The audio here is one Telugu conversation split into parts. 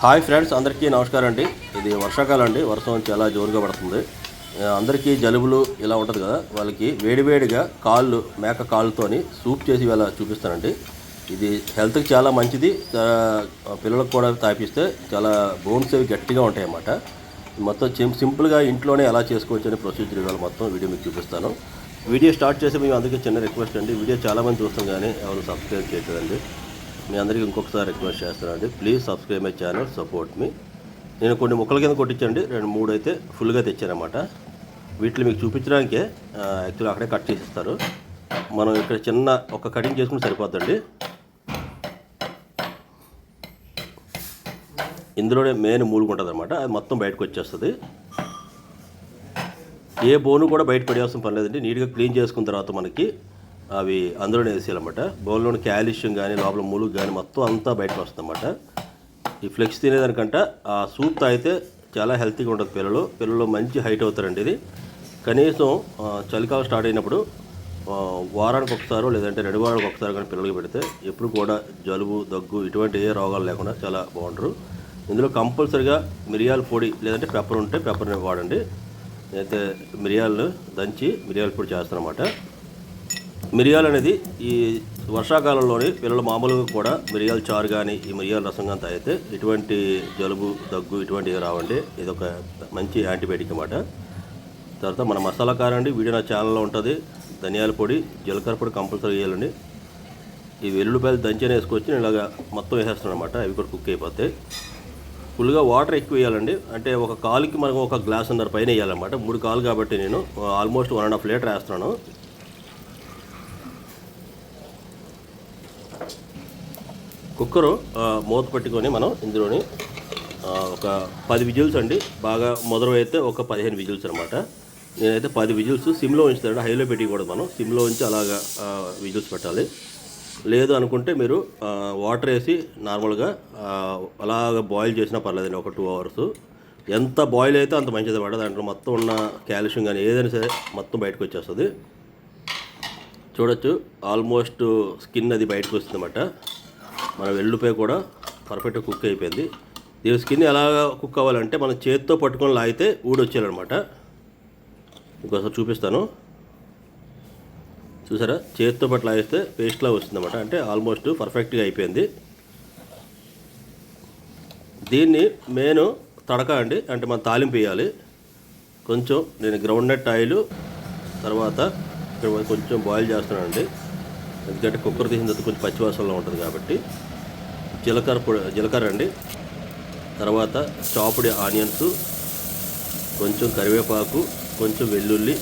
హాయ్ ఫ్రెండ్స్, అందరికీ నమస్కారం అండి. ఇది వర్షాకాలం అండి. వర్షం చాలా జోరుగా పడుతుంది. అందరికీ జలుబులు ఇలా ఉంటుంది కదా, వాళ్ళకి వేడివేడిగా మేక కాళ్ళతోని సూప్ చేసి ఇలా చూపిస్తానండి. ఇది హెల్త్కి చాలా మంచిది. పిల్లలకు కూడా తాపిస్తే చాలా బోన్స్ అవి గట్టిగా ఉంటాయి అన్నమాట. మొత్తం సింపుల్గా ఇంట్లోనే ఎలా చేసుకోవచ్చు అనే ప్రొసీజర్ ఇవాళ మొత్తం వీడియో మీకు చూపిస్తాను. వీడియో స్టార్ట్ చేసి మేము అందరికీ చిన్న రిక్వెస్ట్ అండి. వీడియో చాలామంది చూస్తాం కానీ ఎవరు సబ్స్క్రైబ్ చేయలేదండి. మీ అందరికీ ఇంకొకసారి రిక్వెస్ట్ చేస్తానండి. Please subscribe my channel, support మీ. నేను కొన్ని ముక్కల కింద కొట్టించండి, 2-3 అయితే ఫుల్గా తెచ్చానమాట. వీటిని మీకు చూపించడానికే యాక్చువల్లీ అక్కడే కట్ చేసిస్తారు. మనం ఇక్కడ చిన్న ఒక కటింగ్ చేసుకుంటే సరిపోద్దండి. ఇందులోనే మెయిన్ మూలుగుంటుంది అనమాట, అది మొత్తం బయటకు వచ్చేస్తుంది. ఏ బోను కూడా బయట పడేయాల్సిన పని లేదండి. నీట్గా క్లీన్ చేసుకున్న తర్వాత మనకి అవి అందులోనే వేసేయాలన్నమాట. బౌల్లోని కాల్షియం కానీ లోపల మూలుగు కానీ మొత్తం అంతా బయటకు వస్తుంది అన్నమాట. ఈ ఫ్లెక్స్ తినేదానికంటే ఆ సూప్ తాగితే చాలా హెల్తీగా ఉంటుంది. పిల్లలు మంచి హైట్ అవుతారండి. ఇది కనీసం చలికాలం స్టార్ట్ అయినప్పుడు వారానికి ఒకసారో లేదంటే 2 వారాలకు ఒకసారి కానీ పిల్లలకి పెడితే ఎప్పుడు కూడా జలుబు, దగ్గు ఇటువంటి ఏ రోగాలు లేకుండా చాలా బాగుంటారు. ఇందులో కంపల్సరిగా మిరియాల పొడి లేదంటే పెప్పర్ ఉంటే పెప్పర్ని వాడండి. నేనైతే మిరియాలు దంచి మిరియాల పొడి చేస్తానన్నమాట. మిరియాలు అనేది ఈ వర్షాకాలంలోని పిల్లలు మామూలుగా కూడా మిరియాల చారు కానీ ఈ మిరియాల రసం కానీ తాగితే ఎటువంటి జలుబు, దగ్గు ఇటువంటివి రావండి. ఇది ఒక మంచి యాంటీబయాటిక్ అన్నమాట. తర్వాత మన మసాలా కారం అండి, వీడియో నా ఛానల్లో ఉంటుంది. ధనియాల పొడి, జీలకర్ర పొడి కంపల్సరీ వేయాలండి. ఈ వెల్లుల్లిపాయలు దంచి వేసుకొచ్చి నేను ఇలాగా మొత్తం వేసేస్తాను అనమాట. అవి కూడా కుక్ అయిపోతాయి. ఫుల్గా వాటర్ ఎక్కువ వేయాలండి. అంటే ఒక కాలుకి మనం 1 గ్లాసున్నర పైన వేయాలన్నమాట. 3 కాలు కాబట్టి నేను ఆల్మోస్ట్ 1.5 లీటర్ వేస్తున్నాను. కుక్కరు మూత పట్టుకొని మనం ఇందులోని ఒక 10 విజిల్స్ అండి. బాగా మొదలు అయితే ఒక 15 విజిల్స్ అనమాట. నేనైతే 10 విజిల్స్ సిమ్లో ఉంచుతాను, హైలో పెట్టకూడదు. మనం సిమ్లో ఉంచి అలాగా విజిల్స్ పెట్టాలి. లేదు అనుకుంటే మీరు వాటర్ వేసి నార్మల్గా అలాగ బాయిల్ చేసినా పర్లేదండి. ఒక 2 అవర్స్ ఎంత బాయిల్ అయితే అంత మంచిది అన్నమాట. దాంట్లో మొత్తం ఉన్న కాల్షియం కానీ ఏదైనా సరే మొత్తం బయటకు వచ్చేస్తుంది. చూడొచ్చు, ఆల్మోస్ట్ స్కిన్ అది బయటకు వస్తుంది అన్నమాట. మన వెల్లుల్లిపాయ కూడా పర్ఫెక్ట్గా కుక్ అయిపోయింది. దీని స్కిన్ ఎలా కుక్ అవ్వాలంటే మనం చేతితో పట్టుకొని లాగితే ఊడొచ్చేయాలన్నమాట. ఇంకోసారి చూపిస్తాను, చూసారా? చేతితో పట్టు లాగిస్తే పేస్ట్లా వస్తుందన్నమాట. అంటే ఆల్మోస్ట్ పర్ఫెక్ట్గా అయిపోయింది. దీన్ని మెయిన్ తడక అండి, అంటే మనం తాలింపు వేయాలి. కొంచెం నేను గ్రౌండ్ నట్ ఆయిల్ తర్వాత ఇక్కడ కొంచెం బాయిల్ చేస్తున్నానండి. ఎందుకంటే కుక్కర్ తీసిన తర్వాత కొంచెం పచ్చివాసనలో ఉంటుంది కాబట్టి. జీలకర్ర అండి, తర్వాత చాపుడి ఆనియన్స్, కొంచెం కరివేపాకు, కొంచెం వెల్లుల్లి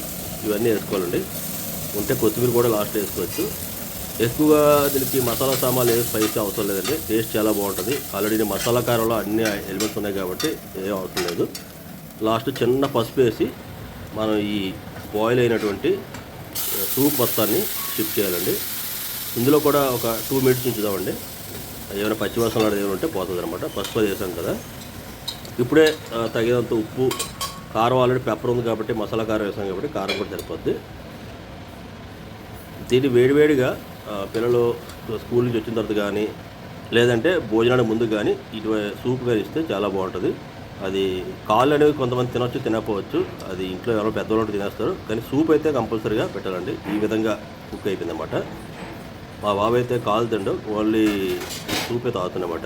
ఇవన్నీ వేసుకోవాలండి. ఉంటే కొత్తిమీర కూడా లాస్ట్ వేసుకోవచ్చు. ఎక్కువగా దీనికి మసాలా సామాన్లు ఏం స్పైసీ అవసరం లేదండి. టేస్ట్ చాలా బాగుంటుంది. ఆల్రెడీ మసాలా కారంలో అన్ని ఎలిమెంట్స్ ఉన్నాయి కాబట్టి ఏం అవసరం లేదు. లాస్ట్ చిన్న పసుపు వేసి మనం ఈ బాయిల్ అయినటువంటి సూప్ మొత్తాన్ని షిఫ్ట్ చేయాలండి. ఇందులో కూడా ఒక 2 మినిట్స్ ఉంచుదామండి. ఏమైనా పచ్చివాసన ఏమైనా ఉంటే పోతుంది అనమాట. పసుపు వేసాం కదా. ఇప్పుడే తగినంత ఉప్పు, కారం ఆల్రెడీ పెప్పర్ ఉంది కాబట్టి మసాలా కారం వేసాం కాబట్టి కారం కూడా సరిపోద్ది. దీన్ని వేడివేడిగా పిల్లలు స్కూల్ నుంచి వచ్చిన తర్వాత కానీ లేదంటే భోజనానికి ముందు కానీ ఇటువంటి సూప్ కానీ ఇస్తే చాలా బాగుంటుంది. అది కాళ్ళు అనేవి కొంతమంది తినొచ్చు, తినకపోవచ్చు. అది ఇంట్లో ఎవరో పెద్దవాళ్ళు తినేస్తారు. కానీ సూప్ అయితే కంపల్సరీగా పెట్టాలండి. ఈ విధంగా కుక్ అయిపోయిందన్నమాట. మా బాబు అయితే కాలు తిండు, ఓన్లీ సూపే తాగుతున్నమాట.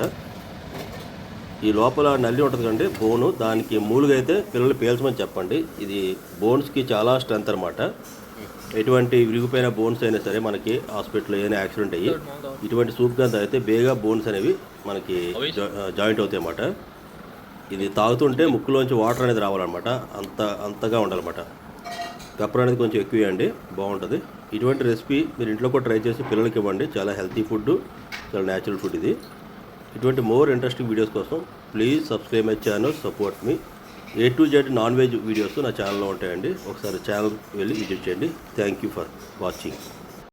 ఈ లోపల నల్లి ఉంటుంది కండి, బోను, దానికి మూలుగా అయితే పిల్లలు పీల్చమని చెప్పండి. ఇది బోన్స్కి చాలా స్ట్రెంత్ అనమాట. ఎటువంటి విరిగిపోయిన బోన్స్ అయినా సరే మనకి హాస్పిటల్లో ఏదైనా యాక్సిడెంట్ అయ్యి ఇటువంటి సూప్ కానీ తాగితే బేగా బోన్స్ అనేవి మనకి జాయింట్ అవుతాయి అన్నమాట. ఇది తాగుతుంటే ముక్కులోంచి వాటర్ అనేది రావాలన్నమాట. అంతగా ఉండాలన్నమాట. పెప్పర్ అనేది కొంచెం ఎక్కువ వేయండి, బాగుంటుంది. ఇటువంటి రెసిపీ మీరు ఇంట్లో కూడా ట్రై చేసి పిల్లలకి ఇవ్వండి. చాలా హెల్తీ ఫుడ్, చాలా న్యాచురల్ ఫుడ్ ఇది. ఇటువంటి మోర్ ఇంట్రెస్టింగ్ వీడియోస్ కోసం please subscribe my channel, support me. A to Z non veg videos నా ఛానల్లో ఉంటాయండి. ఒకసారి ఛానల్ వెళ్ళి విజిట్ చేయండి. Thank you for watching.